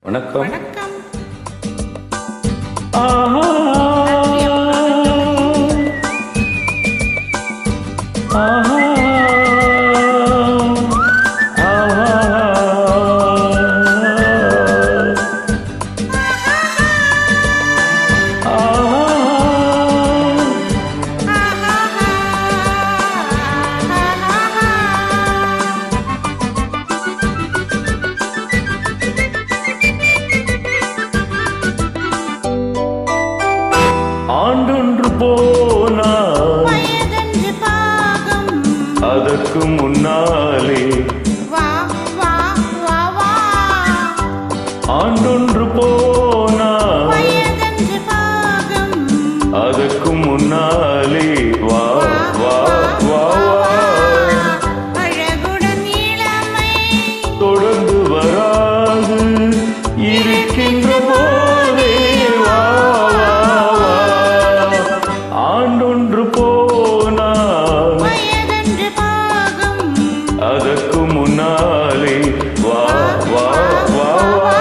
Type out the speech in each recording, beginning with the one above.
வணக்கம். வணக்கம். ஆஹா ஆஹா ஆண்டொன்று போனால் வயதென்று பாகம் அதற்கு முன்னாலே வா வா வா வா ஆண்டொன்று போனால் வயதென்று பாகம் அதற்கு முன்னாலே வா வா வா வா அழகுடன் இளமை தொடர்ந்து வராது இருக்கின்ற போதே வா வா வா ஆண்டொன்று போனால் வயதென்று பாகம் அதற்கு முன்னாலே வா வா வா வா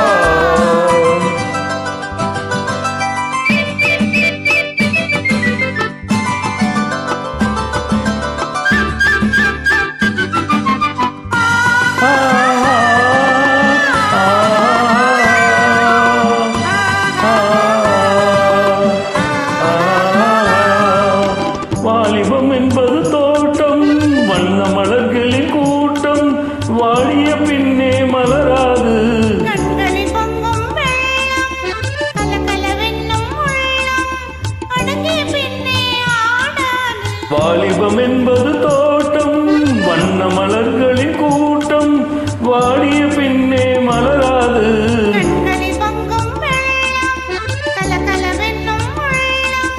வாலிபம் என்பது தோட்டம், வண்ண மலர்களின் கூட்டம், வாழிய பின்னே மலராது. கண்களில் பொங்கும் வெள்ளம், கலகலவென்னும் உள்ளம், அடங்கிய பின்னே ஆடாது. வாலிபம் என்பது தோட்டம், வண்ண மலர்களின் கூட்டம், வாழிய பின்னே மலராது. கண்களில் பொங்கும் வெள்ளம், கலகலவென்னும் உள்ளம்,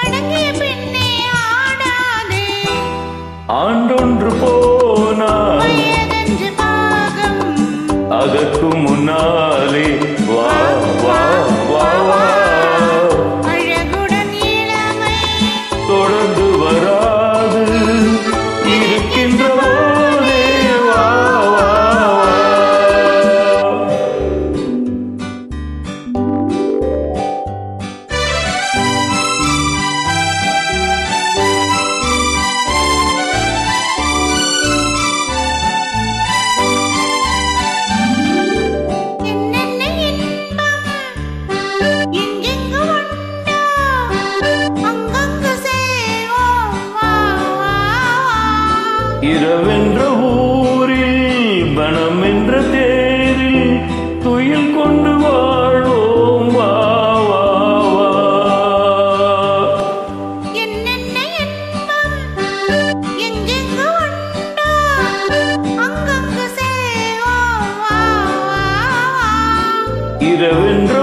அடங்கிய பின்னே ஆடாது. ஆண்டொன்று போனால் வயதென்று பாகம் அதற்கு முன்னாலே வா வா வா வா அழகுடன் இளமை தொடர்ந்து வராது இருக்கின்ற போதே வா வா வா என்னென்ன இன்பம் எங்கெங்கு உண்டோ அங்கங்கு சேவோம் வா வா இரவென்ற ஊரில் பணம் என்ற தேரில் துயில் கொண்டு வாழ்வோம் வா வா வா என்னென்ன இன்பம் எங்கெங்கு உண்டோ அங்கங்கு சேவோம் வா வா இரவென்ற